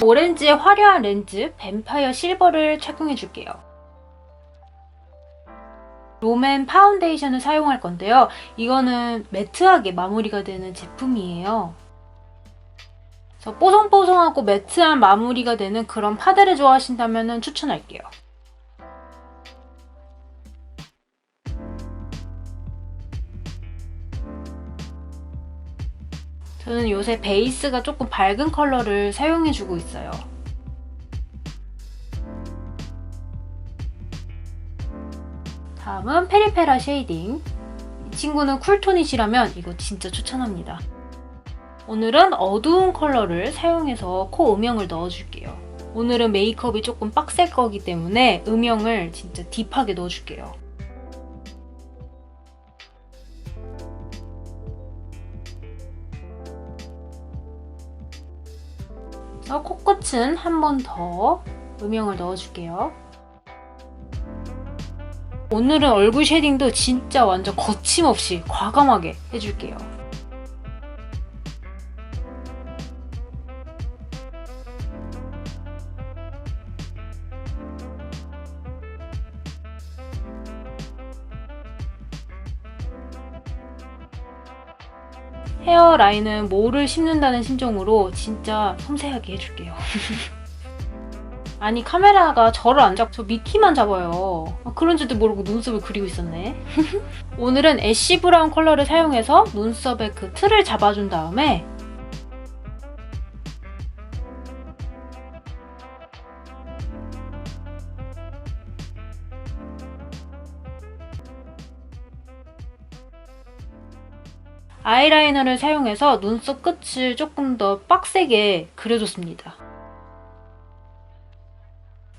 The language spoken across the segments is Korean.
오렌지의 화려한 렌즈 뱀파이어 실버를 착용해 줄게요. 롬앤 파운데이션을 사용할 건데요. 이거는 매트하게 마무리가 되는 제품이에요. 그래서 뽀송뽀송하고 매트한 마무리가 되는 그런 파데를 좋아하신다면 추천할게요. 저는 요새 베이스가 조금 밝은 컬러를 사용해주고 있어요. 다음은 페리페라 쉐이딩. 이 친구는 쿨톤이시라면 이거 진짜 추천합니다. 오늘은 어두운 컬러를 사용해서 코 음영을 넣어줄게요. 오늘은 메이크업이 조금 빡셀 거기 때문에 음영을 진짜 딥하게 넣어줄게요. 그래서 코끝은 한 번 더 음영을 넣어줄게요. 오늘은 얼굴 쉐딩도 진짜 완전 거침없이 과감하게 해줄게요. 헤어라인은 모를 심는다는 심정으로 진짜 섬세하게 해줄게요. 아니 카메라가 저를 안 잡고 저 밑티만 잡아요. 그런지도 모르고 눈썹을 그리고 있었네. 오늘은 애쉬 브라운 컬러를 사용해서 눈썹에 그 틀을 잡아준 다음에 아이라이너를 사용해서 눈썹 끝을 조금 더 빡세게 그려줬습니다.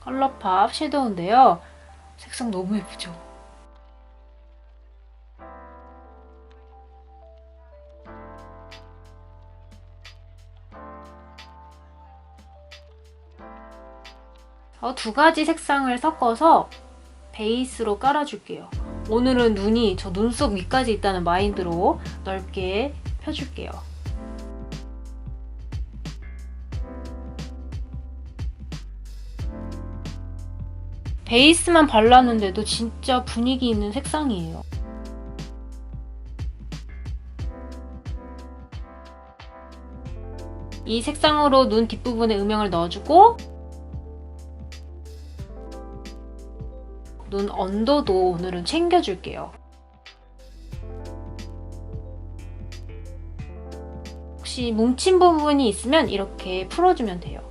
컬러팝 섀도우인데요. 색상 너무 예쁘죠? 두 가지 색상을 섞어서 베이스로 깔아줄게요. 오늘은 눈이 저 눈썹 위까지 있다는 마인드로 넓게 펴줄게요. 베이스만 발랐는데도 진짜 분위기 있는 색상이에요. 이 색상으로 눈 뒷부분에 음영을 넣어주고 눈 언더도 오늘은 챙겨줄게요. 혹시 뭉친 부분이 있으면 이렇게 풀어주면 돼요.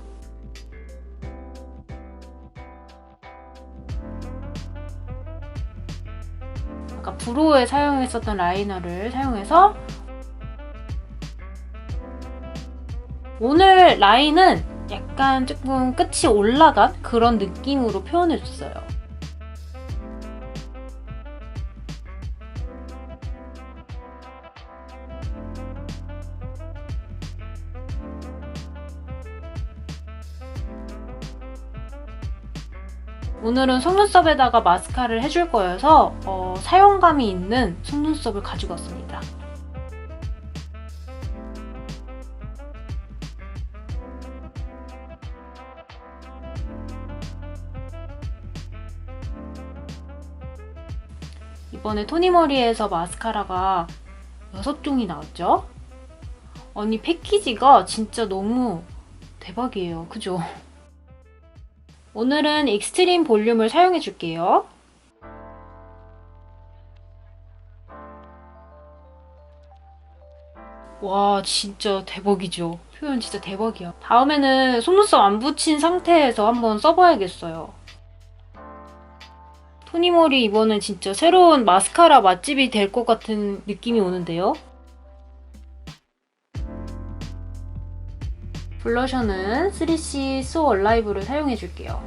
아까 브로우에 사용했었던 라이너를 사용해서 오늘 라인은 약간 조금 끝이 올라간 그런 느낌으로 표현해줬어요. 오늘은 속눈썹에다가 마스카라를 해줄 거여서 사용감이 있는 속눈썹을 가지고 왔습니다. 이번에 토니모리에서 마스카라가 6종이 나왔죠? 아니 패키지가 진짜 너무 대박이에요. 그죠? 오늘은 익스트림 볼륨을 사용해 줄게요. 와 진짜 대박이죠? 표현 진짜 대박이야. 다음에는 속눈썹 안 붙인 상태에서 한번 써봐야겠어요. 토니모리 이번엔 진짜 새로운 마스카라 맛집이 될 것 같은 느낌이 오는데요. 블러셔는 3C So Alive를 사용해줄게요.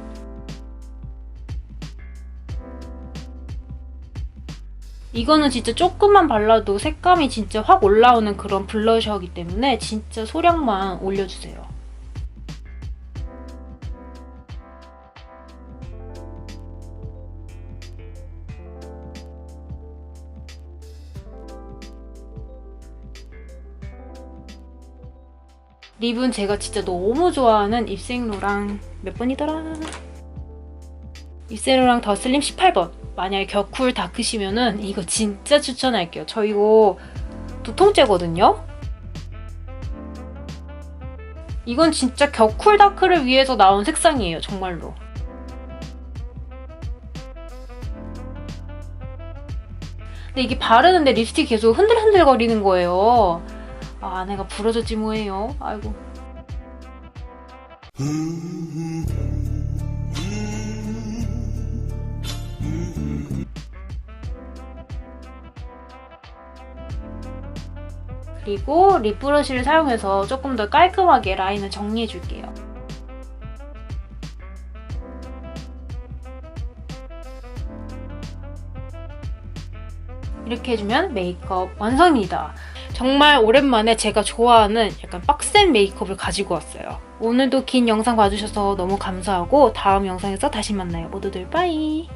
이거는 진짜 조금만 발라도 색감이 진짜 확 올라오는 그런 블러셔이기 때문에 진짜 소량만 올려주세요. 립은 제가 진짜 너무 좋아하는 입생로랑 몇 번이더라? 입생로랑 더 슬림 18번. 만약에 겨쿨 다크시면은 이거 진짜 추천할게요. 저 이거 두통째거든요? 이건 진짜 겨쿨 다크를 위해서 나온 색상이에요. 정말로. 근데 이게 바르는데 립스틱이 계속 흔들흔들 거리는 거예요. 아, 내가 부러졌지 뭐예요. 아이고. 그리고 립 브러쉬를 사용해서 조금 더 깔끔하게 라인을 정리해줄게요. 이렇게 해주면 메이크업 완성입니다. 정말 오랜만에 제가 좋아하는 약간 빡센 메이크업을 가지고 왔어요. 오늘도 긴 영상 봐주셔서 너무 감사하고 다음 영상에서 다시 만나요. 모두들 빠이!